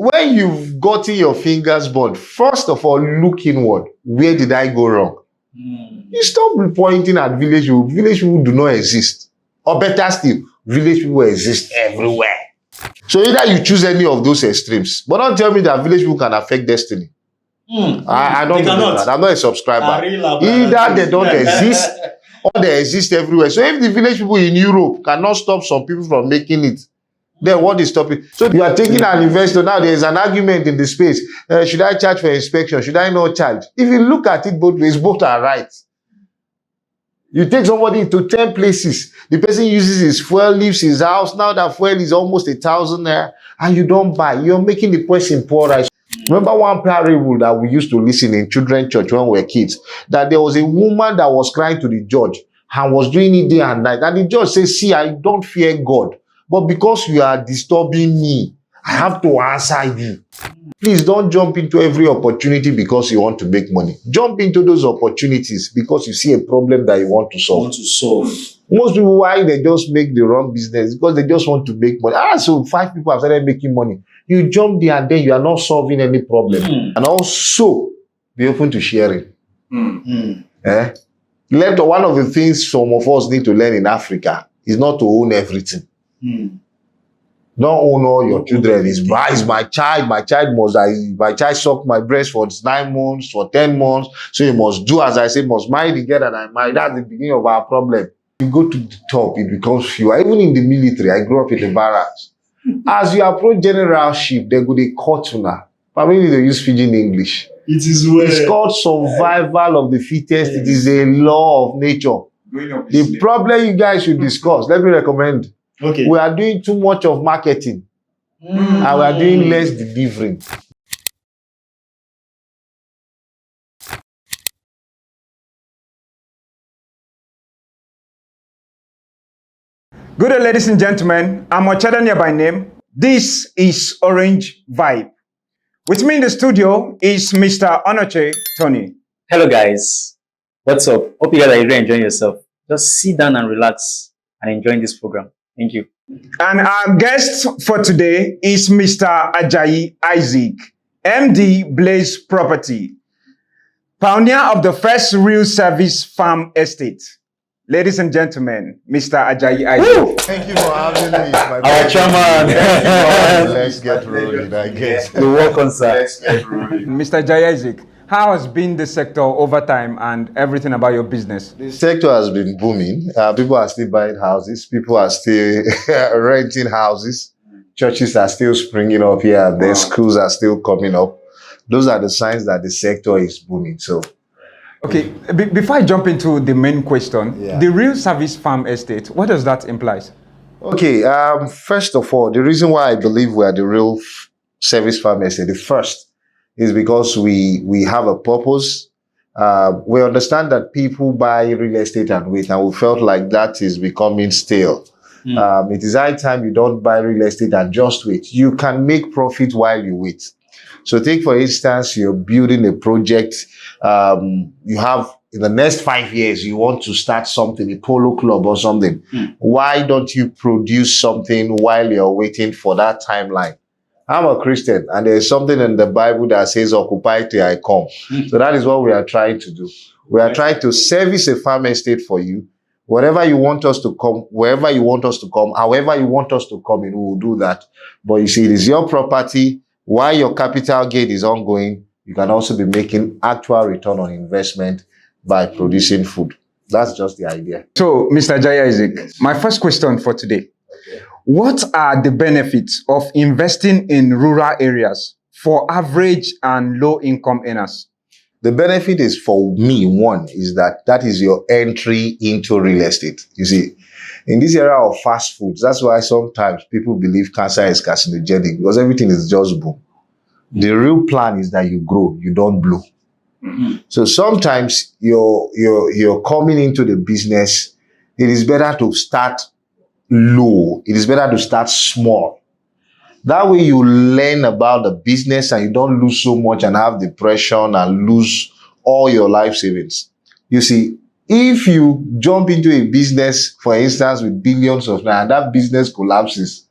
when you've gotten your fingers burned, first of all, look inward. Where did I go wrong? You stop pointing at village people. Village people do not exist. Or better still, village people exist everywhere. So either you choose any of those extremes, but don't tell me that village people can affect destiny. I don't believe that. I'm not a subscriber. Either they don't exist or they exist everywhere. So if the village people in Europe cannot stop some people from making it, then what is stopping? So you are taking an investor. Now there is an argument in the space. Should I charge for inspection? Should I not charge? If you look at it both ways, both are right. You take somebody to 10 places. The person uses his fuel, leaves his house. Now that fuel is almost 1,000 naira, and you don't buy. You're making the person poorer. Remember one parable that we used to listen in children's church when we were kids, that there was a woman that was crying to the judge and was doing it day and night. And the judge says, see, I don't fear God, but because you are disturbing me, I have to answer you. Please don't jump into every opportunity because you want to make money. Jump into those opportunities because you see a problem that you want to solve. Most people, why they just make the wrong business? Because they just want to make money. So 5 people have started making money. You jump there and then you are not solving any problem. And also, be open to sharing. One of the things some of us need to learn in Africa is not to own everything. Don't own all your children. It's my child. My child sucked my breast for 9 months, for 10 months. So you must do as I say, must marry the girl that I married. That's the beginning of our problem. You go to the top, it becomes fewer. Even in the military, I grew up in the barracks. As you approach generalship, they go the cortuna. Probably they use Fijian English. It's called survival of the fittest. It is a law of nature. The problem you guys should discuss, let me recommend. Okay. We are doing too much of marketing and we are doing less delivering. Good day, ladies and gentlemen. I'm Ochadania by name. This is Orange Vibe. With me in the studio is Mr. Onoche Tony. Hello, guys. What's up? Hope you guys are really enjoying yourself. Just sit down and relax and enjoy this program. Thank you. And our guest for today is Mr. Ajayi Isaac, MD Blaze Property, pioneer of the first real service farm estate. Ladies and gentlemen, Mr. Ajayi Isaac. Thank you for having me. Our chairman. Let's get rolling, I guess. You're welcome, sir. Let's get rolling. Mr. Ajayi Isaac, how has been the sector over time and everything about your business? The sector has been booming. People are still buying houses. People are still renting houses. Churches are still springing up here. The schools are still coming up. Those are the signs that the sector is booming. So, okay, before I jump into the main question, the real service farm estate, what does that imply? Okay, first of all, the reason why I believe we are the real service farm estate, the first, is because we have a purpose. We understand that people buy real estate and wait, and we felt like that is becoming stale. It is high time you don't buy real estate and just wait. You can make profit while you wait. So take, for instance, you're building a project. You have, in the next 5 years, you want to start something, a polo club or something. Why don't you produce something while you're waiting for that timeline? I'm a Christian, and there's something in the Bible that says, occupy till I come. So that is what we are trying to do. We are trying to service a farm estate for you. Wherever you want us to come, wherever you want us to come, however you want us to come in, we will do that. But you see, it is your property. While your capital gain is ongoing, you can also be making actual return on investment by producing food. That's just the idea. So, Mr. Ajayi Isaac, my first question for today. What are the benefits of investing in rural areas for average and low-income earners? The benefit is, for me, one, is that is your entry into real estate. You see, in this era of fast foods, that's why sometimes people believe cancer is carcinogenic, because everything is just boom. The real plan is that you grow, you don't blow. So sometimes you're coming into the business, it is better to start low. It is better to start small. That way you learn about the business and you don't lose so much and have depression and lose all your life savings. You see, if you jump into a business, for instance, with billions of naira, and that business collapses,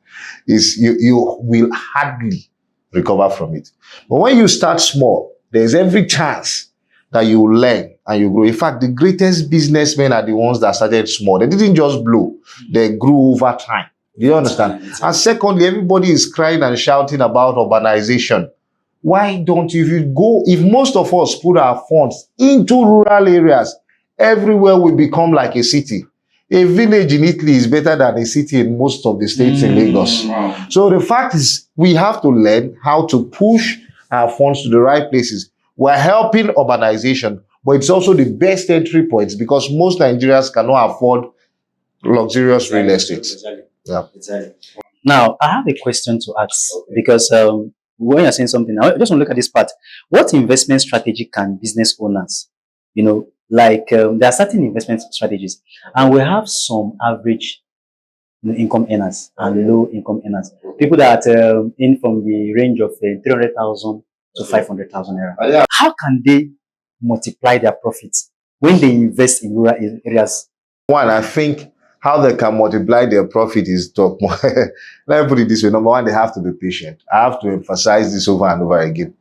you will hardly recover from it. But when you start small, there's every chance that you will learn and you grow. In fact, the greatest businessmen are the ones that started small. They didn't just blow. They grew over time. Do you understand? And secondly, everybody is crying and shouting about urbanization. Why don't you, if most of us put our funds into rural areas, everywhere will become like a city. A village in Italy is better than a city in most of the states in Lagos. Wow. So the fact is, we have to learn how to push our funds to the right places. We're helping urbanization, but it's also the best entry points because most Nigerians cannot afford luxurious real estate. Yeah. Now, I have a question to ask because when you're saying something, I just want to look at this part. What investment strategy can business owners, there are certain investment strategies, and we have some average income earners and low income earners, people that in from the range of 300,000 to 500,000 naira. Yeah. How can they multiply their profits when they invest in rural areas? One, I think how they can multiply their profit is top. Let me put it this way. Number one, they have to be patient. I have to emphasize this over and over again.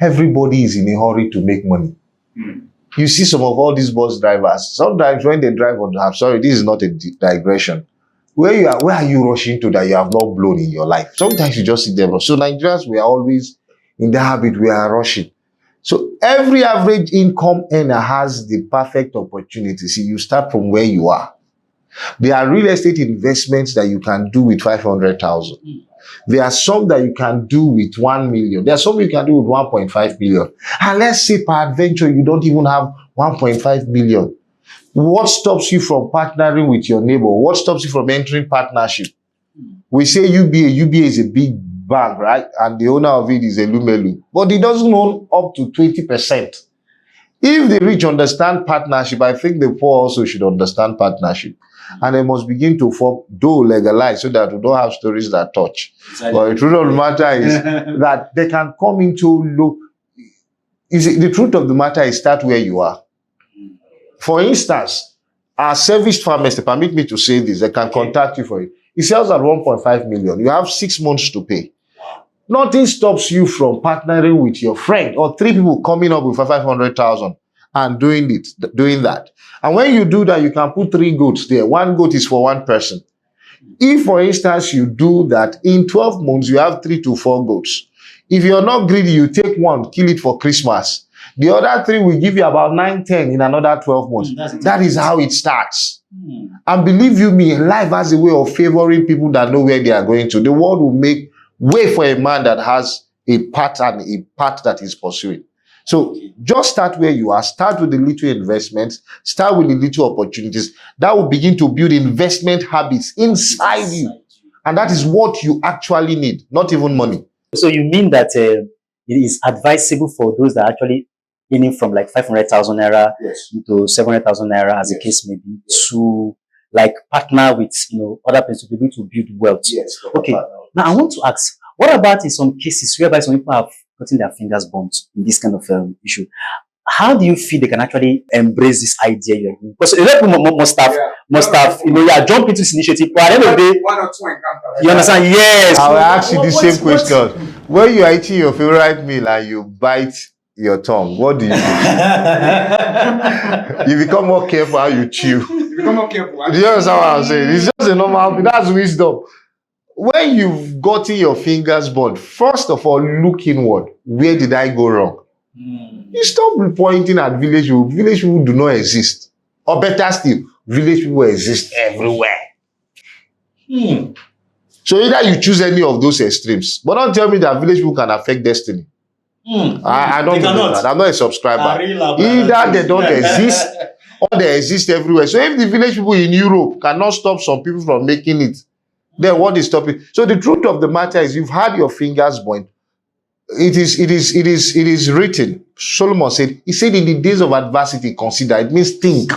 Everybody is in a hurry to make money. You see some of all these bus drivers, sometimes when they drive on, I'm sorry, this is not a digression. Where are you rushing to that you have not blown in your life? Sometimes you just see them. So Nigerians, we are always in the habit, we are rushing. So every average income earner has the perfect opportunity. See, you start from where you are. There are real estate investments that you can do with 500,000. There are some that you can do with 1 million. There are some you can do with 1.5 million. And let's say per adventure, you don't even have 1.5 million. What stops you from partnering with your neighbor? What stops you from entering partnership? We say UBA. UBA is a big bank, right? And the owner of it is a Lumelu. But he doesn't own up to 20%. If the rich understand partnership, I think the poor also should understand partnership. And they must begin to form, though legalize, so that we don't have stories that touch. Exactly. But the truth of the matter is that they can come into low. The truth of the matter is start where you are. For instance, our serviced farmers, they permit me to say this, they can contact you for it. It sells at 1.5 million. You have 6 months to pay. Nothing stops you from partnering with your friend or 3 people coming up with 500,000 and doing that. And when you do that, you can put 3 goats there. 1 goat is for 1 person. If, for instance, you do that, in 12 months, you have 3 to 4 goats. If you're not greedy, you take 1, kill it for Christmas. The other 3 will give you about 9, 10 in another 12 months. That is how it starts. And believe you me, life has a way of favoring people that know where they are going to. The world will make way for a man that has a path and a path that he's pursuing. So just start where you are. Start with the little investments. Start with the little opportunities. That will begin to build investment habits inside you. And that is what you actually need, not even money. So you mean that it is advisable for those that are actually earning from like 500,000 naira to 700,000 naira, as the case may be, to like partner with other people to be able to build wealth. Yes. Okay. Now I want to ask, what about in some cases whereby some people have gotten their fingers burnt in this kind of issue? How do you feel they can actually embrace this idea you're doing? Because a lot of people must have, jump into this initiative. But at the end of the day, 1 or 2 encounters. You understand? Yes. I will ask you the same question. When you are eating your favorite meal and you bite your tongue, what do you do? You become more careful how you chew. You become more careful. Do you understand what I'm saying? It's just a normal, that's wisdom. When you've gotten your fingers burnt, first of all, look inward. Where did I go wrong? You stop pointing at village people. Village people do not exist. Or better still, village people exist everywhere. So either you choose any of those extremes, but don't tell me that village people can affect destiny. I don't believe that. I'm not a subscriber. Either they don't exist or they exist everywhere. So if the village people in Europe cannot stop some people from making it, then what is stopping? So the truth of the matter is, you've had your fingers burnt. It is written. Solomon said, he said, in the days of adversity, consider. It means think.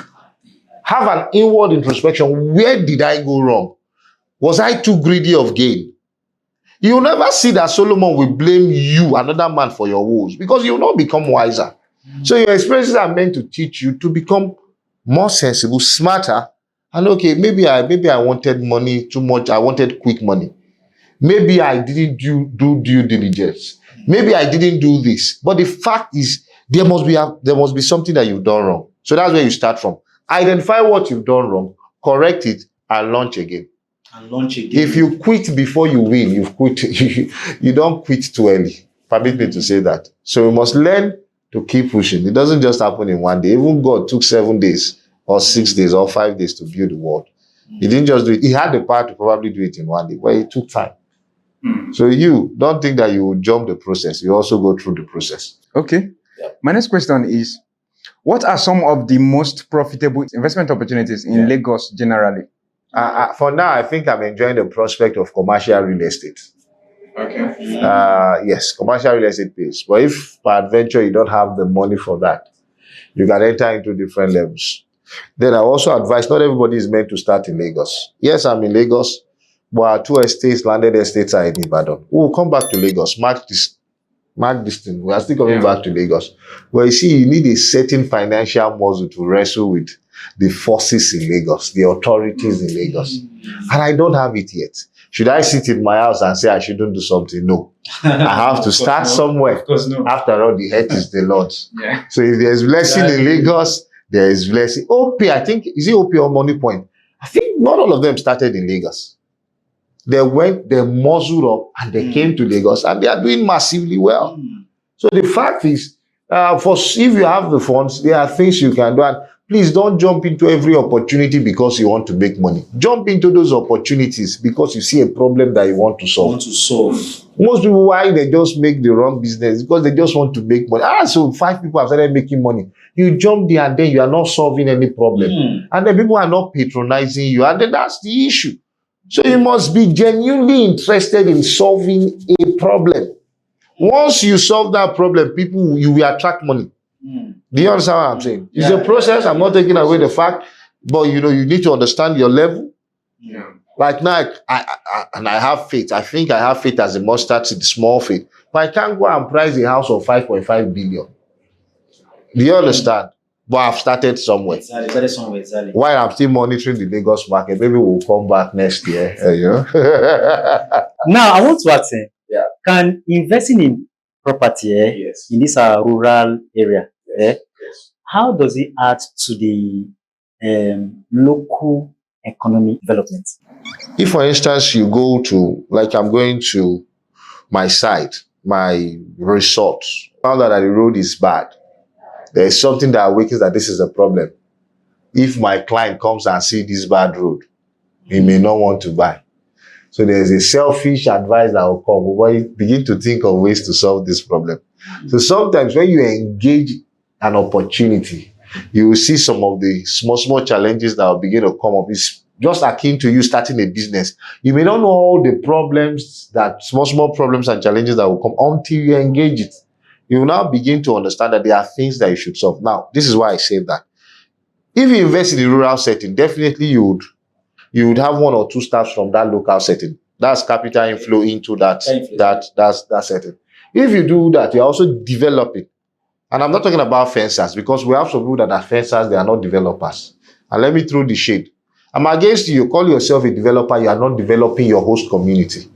Have an inward introspection. Where did I go wrong? Was I too greedy of gain? You will never see that Solomon will blame you, another man, for your woes, because you will not become wiser. So your experiences are meant to teach you to become more sensible, smarter. And okay, maybe I wanted money too much. I wanted quick money. Maybe I didn't do due diligence. Maybe I didn't do this. But the fact is, there must be something that you've done wrong. So that's where you start from. Identify what you've done wrong, correct it, and launch again. If you quit before you win, you've quit. You don't quit too early. Permit me to say that. So you must learn to keep pushing. It doesn't just happen in one day. Even God took 7 days or 6 days or 5 days to build the world. He didn't just do it. He had the power to probably do it in one day, but it took time. So you don't think that you will jump the process. You also go through the process. Okay. My next question is, what are some of the most profitable investment opportunities in Lagos generally? For now, I think I'm enjoying the prospect of commercial real estate. Okay. Yes, commercial real estate pays. But if by adventure you don't have the money for that, you can enter into different levels. Then I also advise not everybody is meant to start in Lagos. Yes, I'm in Lagos, but our 2 estates, landed estates are in Ibadan. We'll come back to Lagos. Mark this thing. We are still coming back to Lagos. But you see, you need a certain financial muscle to wrestle with the forces in Lagos, the authorities in Lagos. And I don't have it yet. Should I sit in my house and say I shouldn't do something? No. I have to start somewhere. Of course, no. After all, the head is the Lord's. Yeah. So if there's blessing in Lagos, there is blessing. OP, I think, is it OP or Money Point? I think not all of them started in Lagos. They muzzled up and they came to Lagos and they are doing massively well. So the fact is, if you have the funds, there are things you can do. And please don't jump into every opportunity because you want to make money. Jump into those opportunities because you see a problem that you want to solve. Most people, why they just make the wrong business? Because they just want to make money. So 5 people have started making money. You jump there and then you are not solving any problem. And then people are not patronizing you. And then that's the issue. So you must be genuinely interested in solving a problem. Once you solve that problem, you will attract money. Do you understand what I'm saying? It's a process. I'm not taking away the fact, but you need to understand your level. Like now, I have faith. I think I have faith as a mustard seed, small faith. But I can't go and price a house of 5.5 billion. Do you understand? But I've started somewhere. Exactly. While I'm still monitoring the Lagos market, maybe we'll come back next year. Now, I want to ask you, can investing in property in this rural area, how does it add to the local economic development? If, for instance, you go to, like I'm going to my site, my resort, found out that the road is bad. There is something that awakens that this is a problem. If my client comes and sees this bad road, he may not want to buy. So there's a selfish advice that will come. But begin to think of ways to solve this problem. So sometimes when you engage an opportunity, you will see some of the small challenges that will begin to come up. It's just akin to you starting a business. You may not know all the problems, that small problems and challenges that will come until you engage it. You will now begin to understand that there are things that you should solve. Now, this is why I say that. If you invest in a rural setting, definitely you would have 1 or 2 staffs from that local setting. That's capital inflow into that setting. If you do that, you're also developing. And I'm not talking about fencers, because we have some people that are fencers, they are not developers. And let me throw the shade. I'm against you. You call yourself a developer, you are not developing your host community.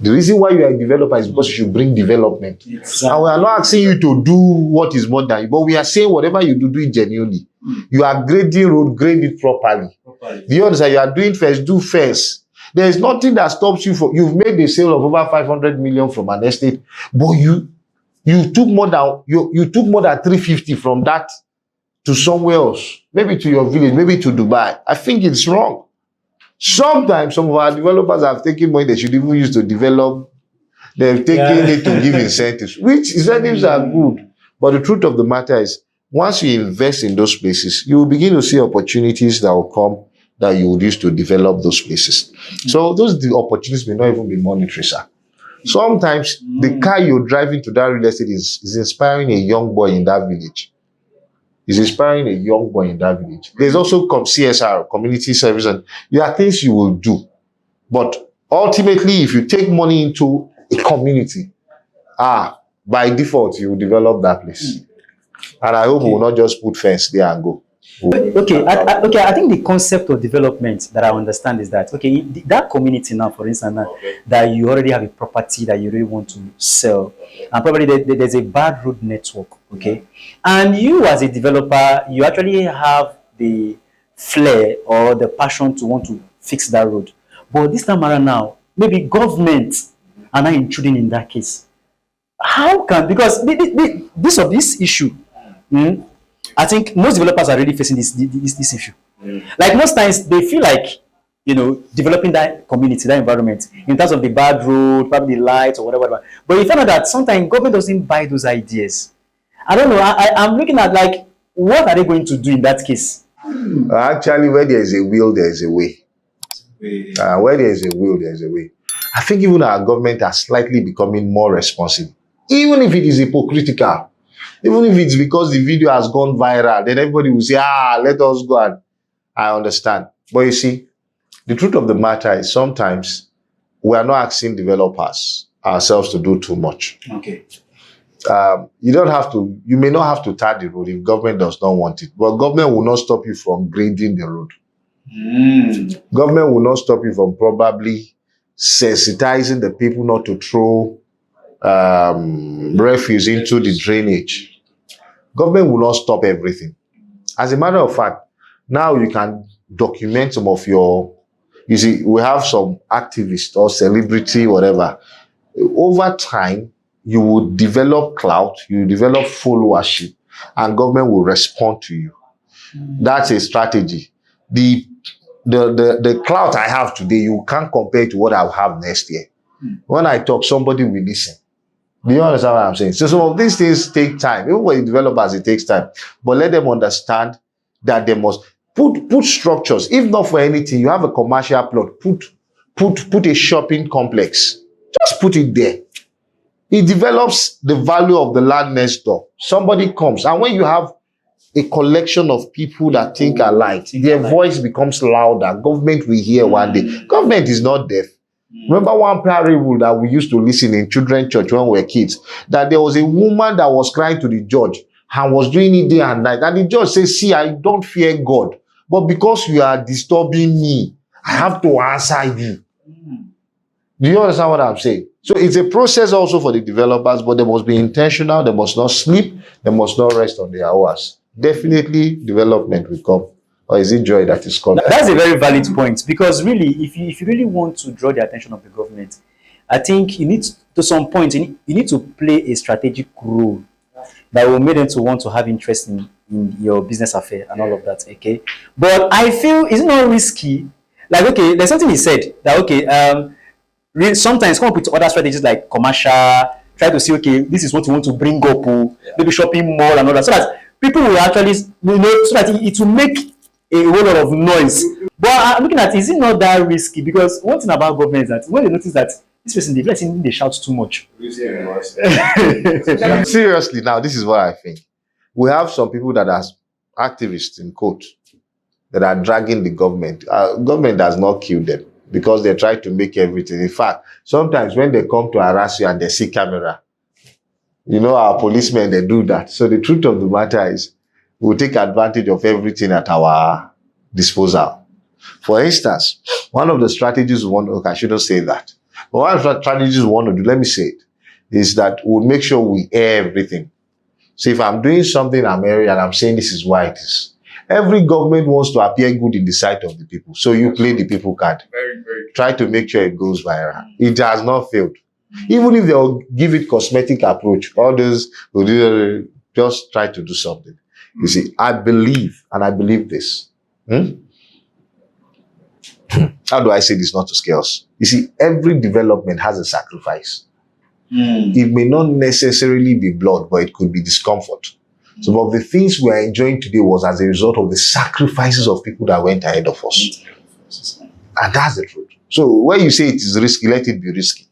The reason why you are a developer is because you should bring development. Exactly. And we are not asking you to do what is more than you, but we are saying whatever you do it genuinely. You are grading road, grade it properly. Do you understand? You are doing first, do first. There is nothing that stops you from, you've made a sale of over 500 million from an estate, but you took more than 350 from that to somewhere else, maybe to your village, maybe to Dubai. I think it's wrong. Sometimes some of our developers have taken money they should even use to develop. They've taken it to give incentives, which incentives are good. But the truth of the matter is, once you invest in those places, you will begin to see opportunities that will come that you would use to develop those places. So the opportunities may not even be monetary, sir. Sometimes the car you're driving to that real estate is inspiring a young boy in that village. Is inspiring a young boy in that village. There's also CSR, community service, and there are things you will do. But ultimately, if you take money into a community, by default, you will develop that place. And I hope we will not just put fence there and go. Okay, I think the concept of development that I understand is that, okay, that community now, for instance, now, that you already have a property that you really want to sell, and probably there's a bad road network, okay, and you as a developer, you actually have the flair or the passion to want to fix that road. But this time around now, maybe government are not intruding in that case. How can, because this issue, I think most developers are really facing this issue. Like most times, they feel like, developing that community, that environment, in terms of the bad road, probably the lights or whatever. But you find out that sometimes government doesn't buy those ideas. I don't know. I'm looking at, like, what are they going to do in that case? Actually, where there is a will, there is a way. Where there is a will, there is a way. I think even our government are slightly becoming more responsive, even if it is hypocritical. Even if it's because the video has gone viral, then everybody will say, let us go. And I understand. But you see, the truth of the matter is sometimes we are not asking developers ourselves to do too much. Okay. You may not have to tar the road if government does not want it. But government will not stop you from grading the road. Government will not stop you from probably sensitizing the people not to throw refuse into the drainage. Government will not stop everything. As a matter of fact, now you can document some of you see, we have some activists or celebrity, whatever. Over time, you will develop clout, you develop followership, and government will respond to you. That's a strategy. The clout I have today, you can't compare to what I'll have next year. When I talk, somebody will listen. Do you understand what I'm saying? So some of these things take time. Even for developers, it takes time. But let them understand that they must put structures. If not for anything, you have a commercial plot. Put a shopping complex. Just put it there. It develops the value of the land next door. Somebody comes, and when you have a collection of people that think alike, their voice becomes louder. Government will hear one day. Government is not deaf. Remember one parable that we used to listen in children's church when we were kids, that there was a woman that was crying to the judge and was doing it day and night. And the judge says, see, I don't fear God, but because you are disturbing me, I have to answer you. Do you understand what I'm saying? So it's a process also for the developers, but they must be intentional. They must not sleep. They must not rest on their hours. Definitely development will come. Or is it joy that is coming? That's a very valid point, because really, if you really want to draw the attention of the government, I think you need to some point, you need to play a strategic role that will make them to want to have interest in your business affair and all of that, okay? But I feel it's not risky. Like, okay, there's something he said that, okay, sometimes come up with other strategies like commercial, try to see, okay, this is what you want to bring up, maybe shopping mall and all that, so that people will actually, so that it will make a whole lot of noise. But I'm looking at, is it not that risky? Because one thing about government is that when they notice that this person, they shout too much. Seriously, now this is what I think. We have some people that are activists in quote that are dragging the government. Government does not kill them because they try to make everything. In fact, sometimes when they come to harass you and they see camera, our policemen, they do that. So the truth of the matter is, we'll take advantage of everything at our disposal. For instance, one of the strategies I shouldn't say that. But one of the strategies we want to do, let me say it, is that we'll make sure we air everything. So if I'm doing something I'm airing and I'm saying this is why it is. Every government wants to appear good in the sight of the people. So you play the people card. Very, very. Try to make sure it goes viral. It has not failed. Even if they'll give it cosmetic approach, others will just try to do something. You see, I believe, and I believe this. How do I say this not to scare us? You see, every development has a sacrifice. It may not necessarily be blood, but it could be discomfort. Some of the things we are enjoying today was as a result of the sacrifices of people that went ahead of us. And that's the truth. So when you say it is risky, let it be risky.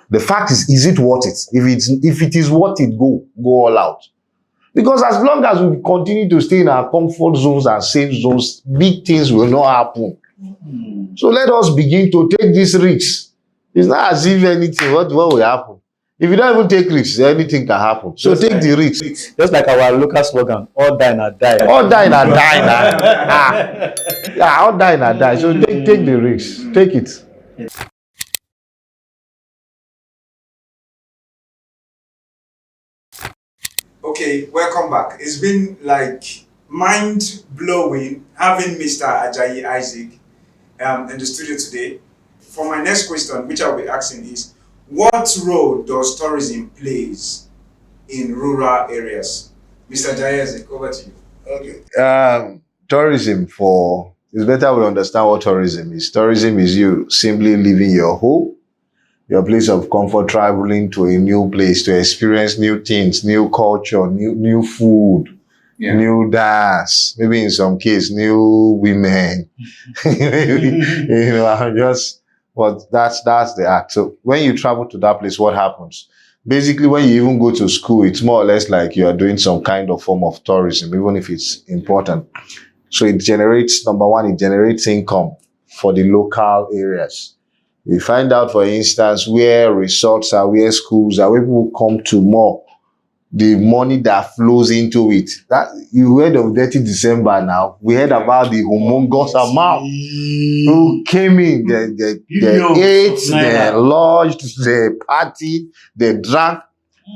The fact is it worth it? If it is worth it, go all out. Because as long as we continue to stay in our comfort zones and safe zones, big things will not happen. So let us begin to take these risks. It's not as if anything, what will happen? If you don't even take risks, anything can happen. So take the risk. Just like our local slogan, all die na die. All die na die na. Yeah, all die na die. So take the risk. Take it. Okay, welcome back. It's been like mind-blowing having Mr. Ajayi Isaac in the studio today. For my next question, which I'll be asking is, what role does tourism plays in rural areas? Mr. Ajayi Isaac, over to you. Okay. Tourism it's better we understand what tourism is. Tourism is you simply leaving your home, your place of comfort, traveling to a new place to experience new things, new culture, new food, new dance, maybe in some case, new women. But that's the act. So when you travel to that place, what happens? Basically, when you even go to school, it's more or less like you are doing some kind of form of tourism, even if it's important. So it generates, number one, it generates income for the local areas. We find out, for instance, where resorts are, where schools are, where people come to more, the money that flows into it. That you heard of Dirty December now. We heard about the humongous amount who came in, they ate, they lodged, they partied, they drank.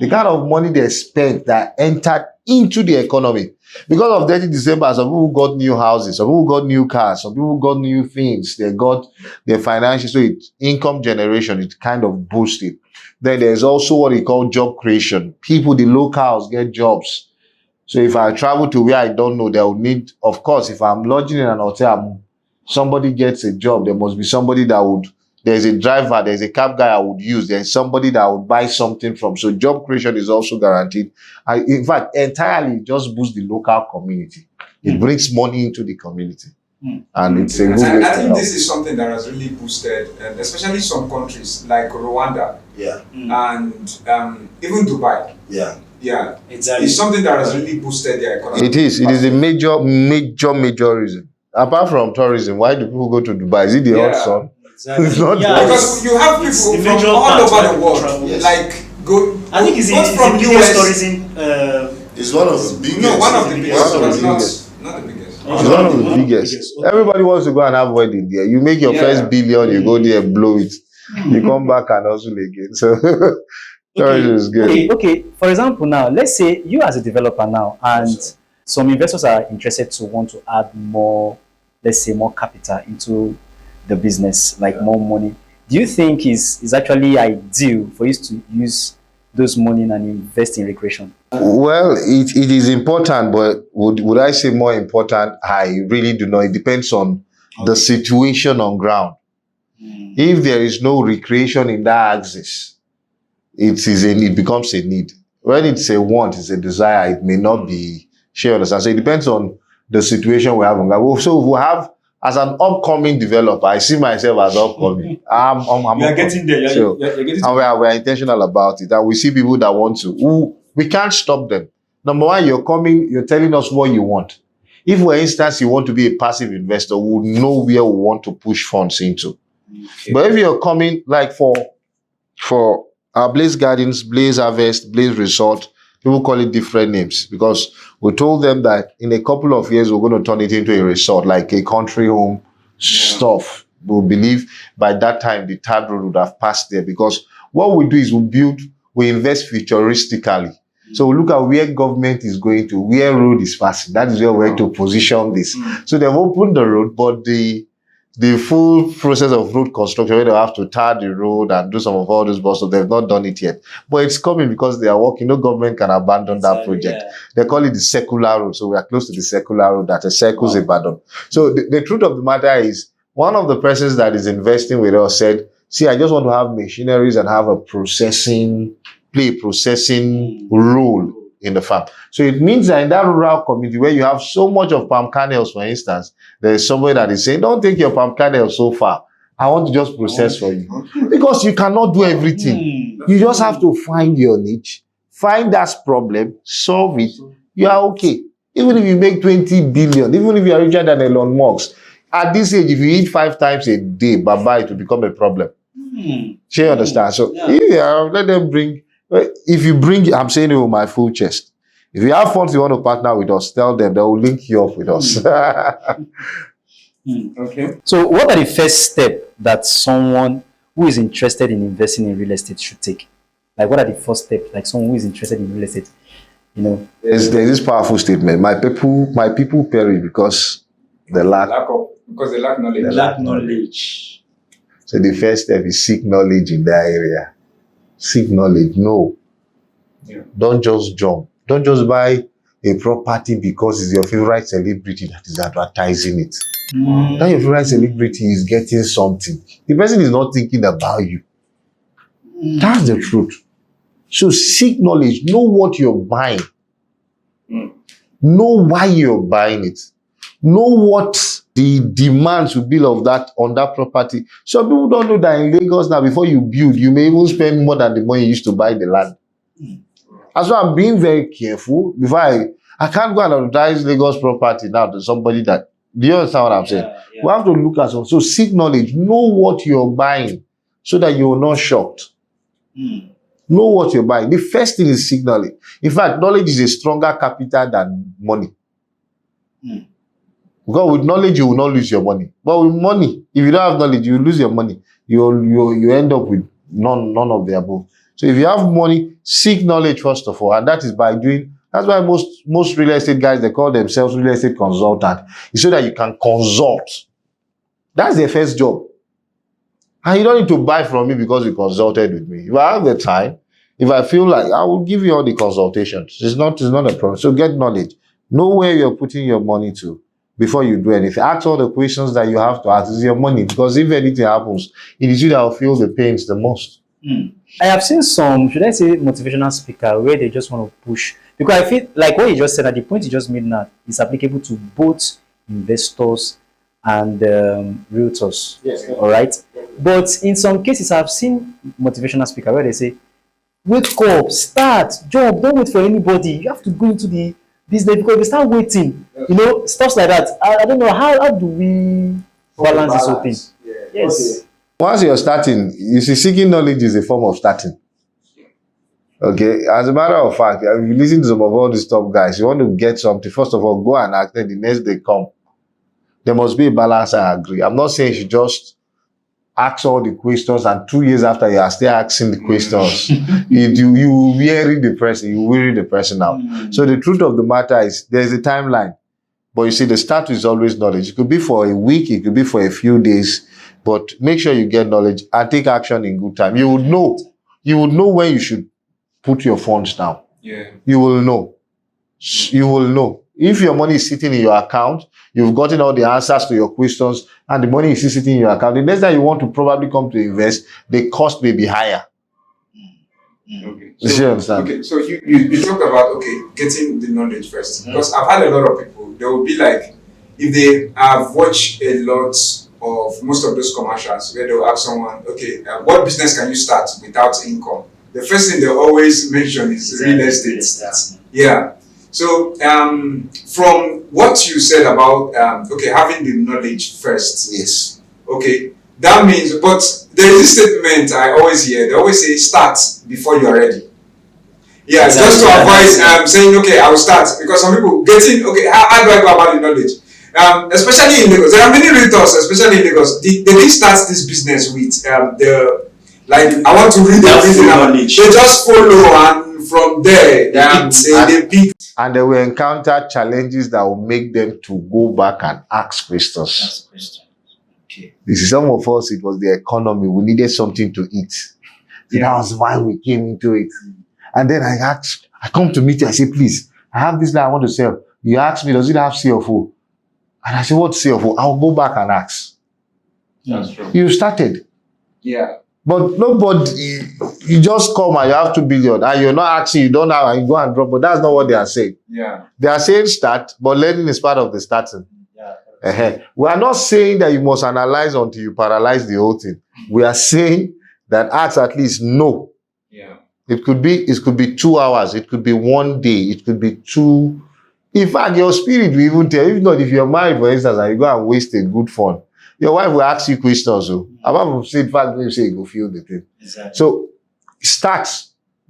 The kind of money they spent that entered into the economy. Because of Dirty December, some people got new houses, some people got new cars, some people got new things, they got their financial, so it's income generation, it kind of boosted. Then there's also what we call job creation. People, the locals get jobs. So if I travel to where I don't know, they will need, of course, if I'm lodging in an hotel, somebody gets a job, there must be somebody that would, there's a driver, there's a cab guy I would use, there's somebody that I would buy something from. So job creation is also guaranteed. In fact, entirely just boosts the local community. It brings money into the community. And it's a good way. I think this is something that has really boosted, especially some countries like Rwanda, and even Dubai. Yeah, exactly. It's something that has really boosted their economy. It is a major reason. Apart from tourism, why do people go to Dubai? Is it the hot sun? Exactly. It's not because you have people from all over the world. Yes. Like I think it's from the biggest tourism. It's one of the biggest. No, one of the biggest. Not the biggest. It's one of the biggest. Everybody wants to go and have wedding there. You make your first billion, you go there and blow it. You come back and hustle again. So tourism is good. Okay. For example, now let's say you as a developer now, and some investors are interested to want to add more, let's say, more capital into the business, like more money. Do you think is actually ideal for you to use those money and invest in recreation? Well, it is important, but would I say more important? I really do not. It depends on the situation on ground. If there is no recreation in that axis, it becomes a need. When it's a want, it's a desire, it may not be shared. So it depends on the situation we have on ground. So if we have, as an upcoming developer, I see myself as upcoming. You're getting there. You're getting and we're intentional about it. And we see people that want to. We can't stop them. Number one, you're telling us what you want. If, for instance, you want to be a passive investor, we'll know where we want to push funds into. Okay. But if you're coming, like for our Blaze Gardens, Blaze Harvest, Blaze Resort, people call it different names because we told them that in a couple of years, we're going to turn it into a resort, like a country home stuff. We believe by that time, the third road would have passed there because what we do is we invest futuristically. So we look at where government is going to, where road is passing. That is where we're going to position this. So they've opened the road, but the full process of road construction, where they have to tar the road and do some of all those stuff, they've not done it yet. But it's coming because they are working. No government can abandon that project. They call it the secular road. So we are close to the secular road that circles Ibadan. So the truth of the matter is, one of the persons that is investing with us said, see, I just want to have machineries and have play a processing role in the farm. So it means that in that rural community where you have so much of palm kernels, for instance, there is somebody that is saying, don't take your palm kernels so far. I want to just process for you. Because you cannot do everything. You just have to find your niche, find that problem, solve it. You are okay. Even if you make 20 billion, even if you are richer than Elon Musk, at this age, if you eat 5 times a day, bye-bye, it will become a problem. Do you understand? So if you are, let them bring If you bring, I'm saying it with my full chest. If you have funds you want to partner with us, tell them, they will link you up with us. Okay. So what are the first steps that someone who is interested in investing in real estate should take? Like, what are the first steps, like someone who is interested in real estate, you know? There's this powerful statement. My people perish because they lack. Because they lack knowledge. They lack knowledge. So the first step is seek knowledge in that area. Seek knowledge. No. Yeah. Don't just jump. Don't just buy a property because it's your favorite celebrity that is advertising it. That your favorite celebrity is getting something. The person is not thinking about you. That's the truth. So seek knowledge. Know what you're buying. Know why you're buying it. Know what the demands will be of that on that property. Some people don't know that in Lagos now, before you build, you may even spend more than the money you used to buy the land. That's why I'm being very careful. Before I can't go and advertise Lagos property now to somebody that, do you understand what I'm saying? Yeah. We have to look at something. So seek knowledge. Know what you're buying so that you're not shocked. Know what you're buying. The first thing is seek knowledge. In fact, knowledge is a stronger capital than money. Because with knowledge, you will not lose your money. But with money, if you don't have knowledge, you will lose your money. You end up with none of the above. So if you have money, seek knowledge first of all. And that is by doing, that's why most real estate guys, they call themselves real estate consultant. It's so that you can consult. That's their first job. And you don't need to buy from me because you consulted with me. If I have the time, if I feel like, I will give you all the consultations. It's not a problem. So get knowledge. Know where you're putting your money to before you do anything. Ask all the questions that you have to ask. It's your money. Because if anything happens, it is you that will feel the pains the most. I have seen some, should I say, motivational speaker where they just want to push. Because I feel like what you just said, at the point you just made now, is applicable to both investors and realtors. Yes. All right. But in some cases, I've seen motivational speaker where they say, wake up, start, job, don't wait for anybody. You have to go into the business because if you start waiting, you know, stuff like that. I don't know, how do we balance this whole thing? Yeah. Yes. Okay. Once you're starting, you see, seeking knowledge is a form of starting. Okay, as a matter of fact, if you listen to some of all these top guys, you want to get something, first of all, go and act, then the next day come. There must be a balance, I agree. I'm not saying you just ask all the questions and 2 years after you are still asking the questions. you weary the person out. So the truth of the matter is there's a timeline. But you see, the start is always knowledge. It could be for a week, it could be for a few days, but make sure you get knowledge and take action in good time. You would know when you should put your funds down. Yeah. You will know. If your money is sitting in your account, you've gotten all the answers to your questions, and the money is still sitting in your account, the next time you want to probably come to invest, the cost may be higher. Okay. You see what I'm saying? Okay. So you talked about getting the knowledge first. Because I've had a lot of people, they will be like, if they have watched a lot of most of those commercials where they'll ask someone, what business can you start without income? The first thing they always mention is real estate. Yeah. So from what you said about having the knowledge first. Yes. Okay. That means, but there is a statement I always hear. They always say start before you're ready. Yeah, just to avoid saying I will start, because some people getting how do I go about the knowledge? Especially in Lagos, there are many realtors, especially in Lagos. They didn't start this business with I want to read everything. They just follow, and from there they pick. And they will encounter challenges that will make them to go back and ask questions. Okay. This is some of us, it was the economy. We needed something to eat. That was why we came into it. And then I come to meet you, I say, please, I have this that I want to sell. You ask me, does it have CFO? And I say, what CFO? I'll go back and ask. That's true. You started. Yeah. But nobody, you just come and you have 2 billion and you're not asking, you don't have, and you go and drop. But that's not what they are saying. Yeah. They are saying start, but learning is part of the starting. Yeah. We are not saying that you must analyze until you paralyze the whole thing. We are saying that ask at least no. Yeah. It could be 2 hours. It could be 1 day. It could be 2. In fact, your spirit will even tell. If not, if you're married, for instance, and you go and waste a good fund, your wife will ask you questions. So, apart from saying, in fact, when you say you go feel the thing. Exactly. So, start.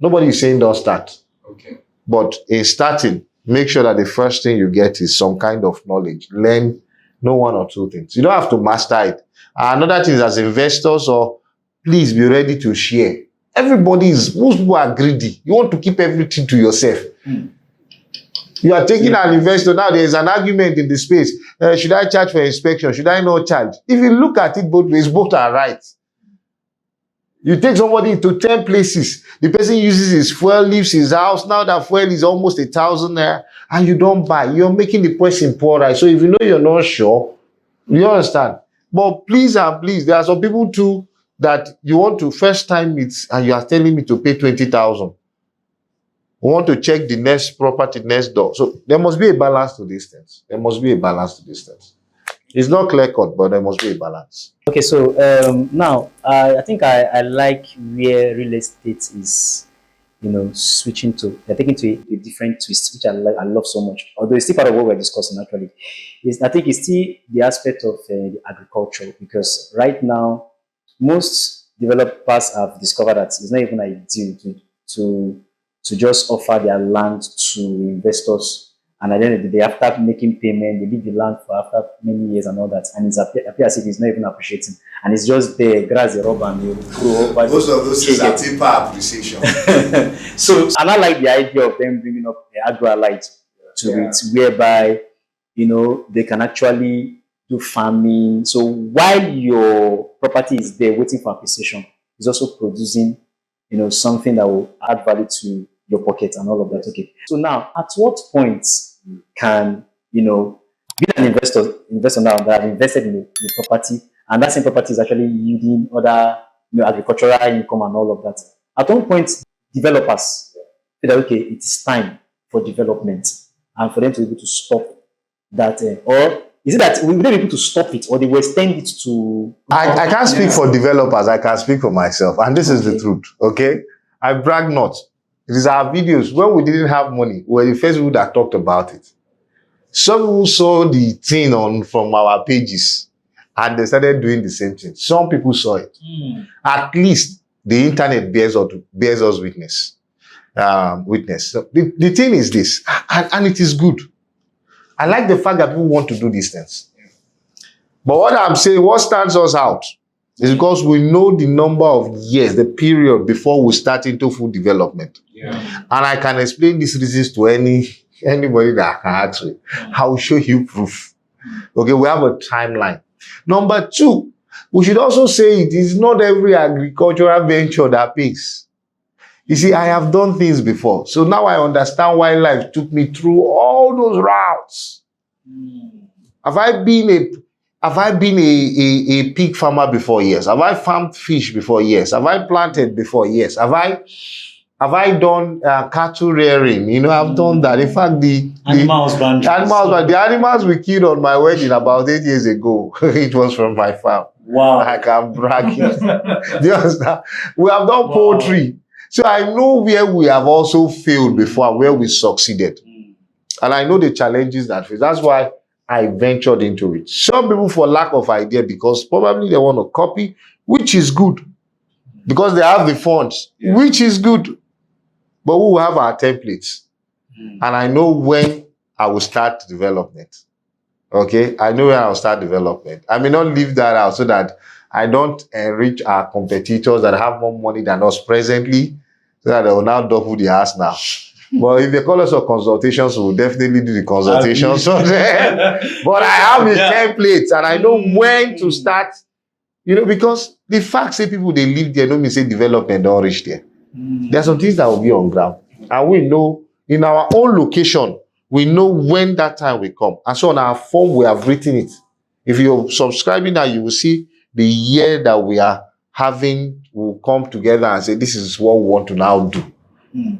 Nobody is saying don't start. Okay. But in starting, make sure that the first thing you get is some kind of knowledge. Learn, know one or two things. You don't have to master it. Another thing is, as investors, or please be ready to share. Most people are greedy. You want to keep everything to yourself. You are taking an investor. Now there is an argument in the space. Should I charge for inspection? Should I not charge? If you look at it both ways, both are right. You take somebody to 10 places. The person uses his fuel, leaves his house. Now that fuel is almost 1,000 naira, and you don't buy. You're making the person poorer. So if you know you're not sure, you understand. But please and please, there are some people too that you want to first time it, and you are telling me to pay 20,000. We want to check the next property next door. So there must be a balance to these things. There must be a balance to these things. It's not clear cut, but there must be a balance. Okay, so now I think I like where real estate is, switching to, they're taking to a different twist, which I love so much. Although it's still part of what we're discussing actually. I think it's still the aspect of the agriculture, because right now most developers have discovered that it's not even ideal to just offer their land to investors, and at the end of the day, after making payment, they leave the land for after many years and all that, and it appears as if it's not even appreciating, and it's just there, grass, the rubber, and they grow up. Most of those things are cheaper appreciation. So, and I like the idea of them bringing up the agro-allied to it, whereby, they can actually do farming. So while your property is there waiting for appreciation, it's also producing, something that will add value to your pocket and all of that. Okay. So now, at what point can, be an investor now that have invested in the property, and that same property is actually yielding other, agricultural income and all of that? At one point, developers say that, okay, it is time for development, and for them to be able to stop that, or is it that we will be able to stop it, or they will extend it to... I can't speak for developers. I can speak for myself. And this is the truth, okay? I brag not. It is our videos. When we didn't have money, we were the first people that talked about it. Some people saw the thing from our pages, and they started doing the same thing. Some people saw it. At least the internet bears us witness. So the thing is this, and it is good. I like the fact that people want to do these things. But what I'm saying, what stands us out is because we know the number of years, the period before we start into full development. And I can explain these reasons to anybody that I can ask me. I will show you proof. Okay, we have a timeline. Number two, we should also say it is not every agricultural venture that pays. You see, I have done things before. So now I understand why life took me through all those routes. Have I been a pig farmer before? Yes. Have I farmed fish before? Yes. Have I planted before? Yes. Have I done cattle rearing? I've done that. In fact, the animals we killed on my wedding about 8 years ago, it was from my farm. Wow. I can brag it. Do you understand? We have done poultry. So I know where we have also failed before, where we succeeded. And I know the challenges that face. That's why I ventured into it. Some people for lack of idea, because probably they want to copy, which is good. Because they have the funds, which is good. But we will have our templates. And I know when I will start development. Okay? I know when I will start development. I may not leave that out so that I don't enrich our competitors that have more money than us presently, so that they will now double the ass now. But if they call us for consultations, we'll definitely do the consultations. But I have a template, and I know when to start, because the fact say people, they live there, don't mean say development don't reach there. There are some things that will be on ground. And we know, in our own location, we know when that time will come. And so on our form, we have written it. If you're subscribing now, you will see the year that we are having will come together and say, this is what we want to now do.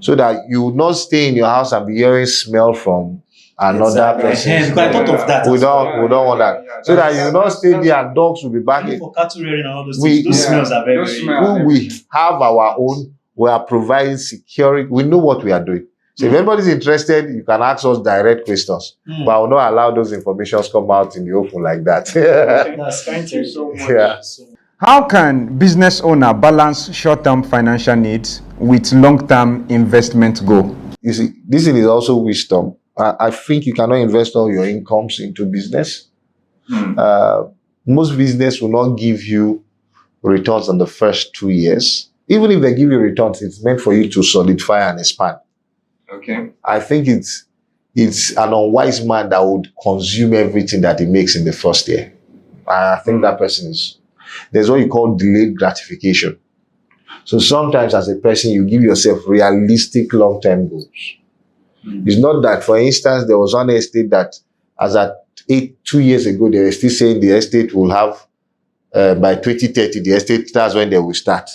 So that you will not stay in your house and be hearing smell from another person. Because I thought of that. We don't want that. So that you will not stay there and dogs will be barking. For cattle rearing and all those things, those smells are very, very... We have our own. We are providing security. We know what we are doing. So if anybody's interested, you can ask us direct questions. But I will not allow those informations come out in the open like that. That's kind of so much. How can business owner balance short-term financial needs with long-term investment goal? You see, this is also wisdom. I think you cannot invest all your incomes into business. Most business will not give you returns on the first 2 years. Even if they give you returns, it's meant for you to solidify and expand. Okay. I think it's an unwise man that would consume everything that he makes in the first year. I think that person is, there's what you call delayed gratification. So sometimes as a person, you give yourself realistic long-term goals. It's not that, for instance, there was one estate that as at 2 years ago, they were still saying the estate will have, by 2030, the estate, that's when they will start.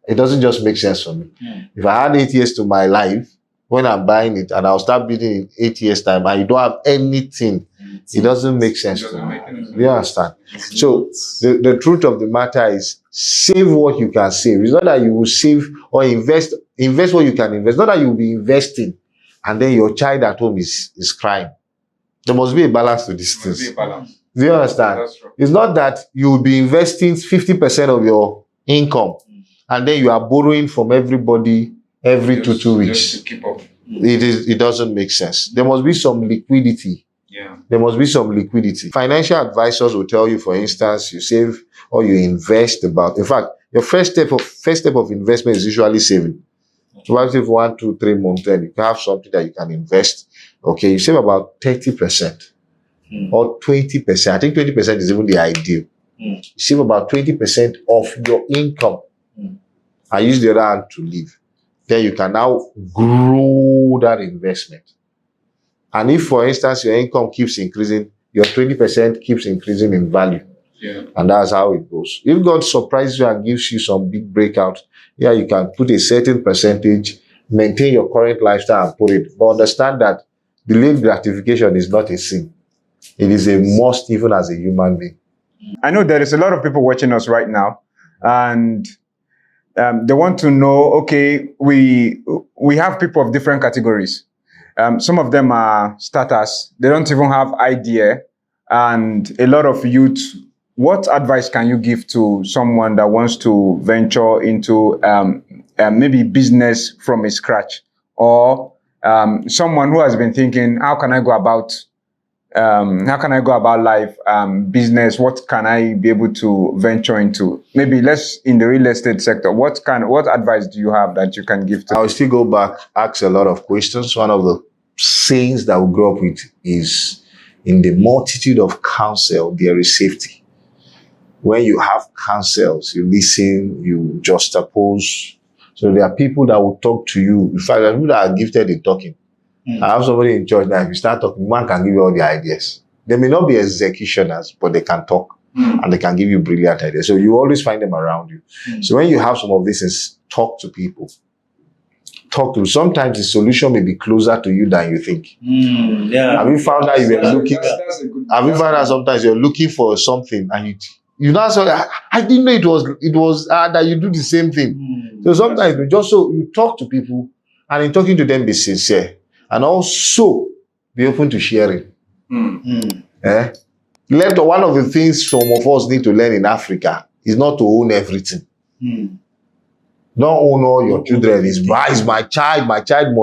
It doesn't just make sense for me. If I had 8 years to my life, when I'm buying it and I'll start bidding in 8 years' time and you don't have anything, it doesn't make sense to me. You understand? So the truth of the matter is save what you can save. It's not that you will save or invest what you can invest. Not that you will be investing and then your child at home is crying. There must be a balance to these things. Do you understand? It's not that you will be investing 50% of your income and then you are borrowing from everybody every two weeks. Just to keep up. It doesn't make sense. There must be some liquidity. Yeah. There must be some liquidity. Financial advisors will tell you, for instance, you save or you invest about. In fact, your first step of investment is usually saving. So if 1, 2, 3 months, then you can have something that you can invest. Okay, you save about 30% or 20%. I think 20% is even the ideal. You save about 20% of your income and use the other hand to live. Then you can now grow that investment. And if, for instance, your income keeps increasing, your 20% keeps increasing in value. Yeah. And that's how it goes. If God surprises you and gives you some big breakout, yeah, you can put a certain percentage, maintain your current lifestyle and put it. But understand that delayed gratification is not a sin. It is a must even as a human being. I know there is a lot of people watching us right now and they want to know, okay, we have people of different categories. Some of them are starters. They don't even have idea. And a lot of youth, what advice can you give to someone that wants to venture into maybe business from a scratch? Or someone who has been thinking, how can I go about life, business? What can I be able to venture into? Maybe in the real estate sector. What advice do you have that you can give to? I'll still go back, ask a lot of questions. One of the sayings that we grew up with is, in the multitude of counsel, there is safety. When you have counsels, you listen, you juxtapose. So there are people that will talk to you. In fact, there are people that are gifted in talking. I have somebody in church that if you start talking, one can give you all the ideas. They may not be executioners, but they can talk and they can give you brilliant ideas. So you always find them around you. So when you have some of this, is talk to people. Talk to. Sometimes the solution may be closer to you than you think. Yeah. Have you found that you were looking? Have you found that sometimes you're looking for something and you now say, I didn't know it was that you do the same thing. So sometimes you talk to people and in talking to them, be sincere. And also be open to sharing. One of the things some of us need to learn in Africa is not to own everything. Don't own all your children. It's my child. My child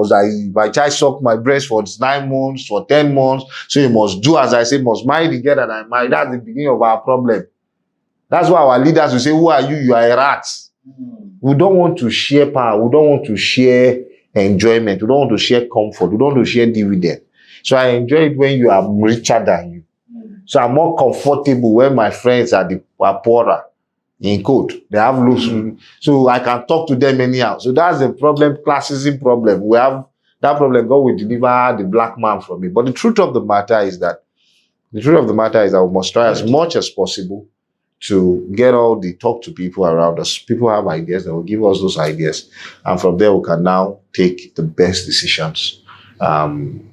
sucked my breast for 9 months, for 10 months. So you must do as I say, must marry the girl that I married. That's the beginning of our problem. That's why our leaders will say, who are you? You are a rat. We don't want to share power. We don't want to share enjoyment. We don't want to share comfort. We don't want to share dividend. So I enjoy it when you are richer than you. So I'm more comfortable when my friends are poorer. In quote, they have loose, so I can talk to them anyhow. So that's the problem, classism problem. We have that problem. God will deliver the black man from it. But the truth of the matter is that we must try as much as possible to talk to people around us. People have ideas, they will give us those ideas. And from there, we can now take the best decisions. And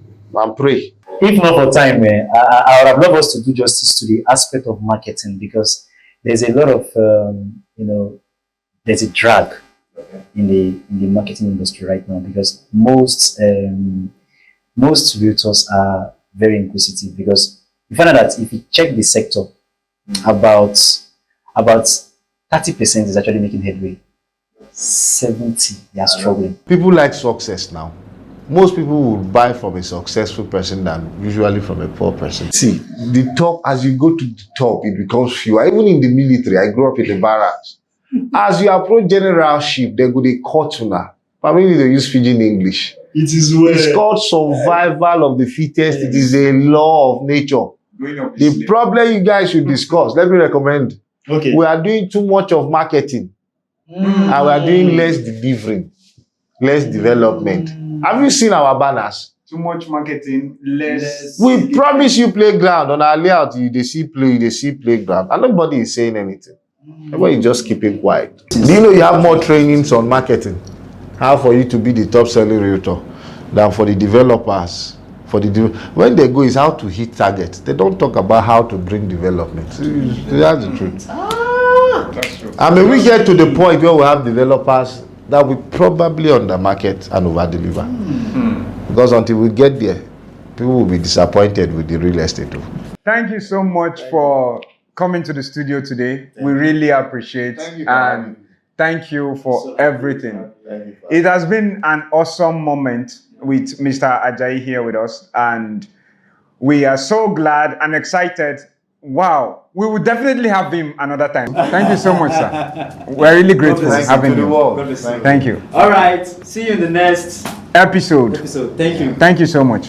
pray. If not for time, I would have loved us to do justice to the aspect of marketing, because there's a lot of, there's a drag in the marketing industry right now, because most realtors are very inquisitive, because you find out that if you check the sector, about 30% is actually making headway. 70, they are struggling. People like success now. Most people would buy from a successful person than usually from a poor person. See, the top, as you go to the top, it becomes fewer. Even in the military, I grew up in the barracks. As you approach generalship, they go they cut you now. Probably they use Fijian English. It is well. It's called survival of the fittest. It is a law of nature. The problem you guys should discuss, let me recommend. Okay. We are doing too much of marketing. And we are doing less delivering, less development. Have you seen our banners? Too much marketing, less. We promise you playground. On our layout, they see playground. And nobody is saying anything. Everybody is just keeping quiet. Do you know you have more trainings on marketing? How for you to be the top selling realtor than for the developers. When they go is how to hit targets. They don't talk about how to bring development. That's the truth. That's true. I mean, we get to the point where we have developers that we probably undermarket and over deliver. Because until we get there, people will be disappointed with the real estate. Thank you so much for coming to the studio today. We really appreciate it. And thank you for everything. It has been an awesome moment with Mr. Ajayi here with us. And we are so glad and excited. Wow. We will definitely have him another time. Thank you so much, sir. We're really grateful for having you. Thank you. All right. See you in the next Episode. Thank you. Thank you so much.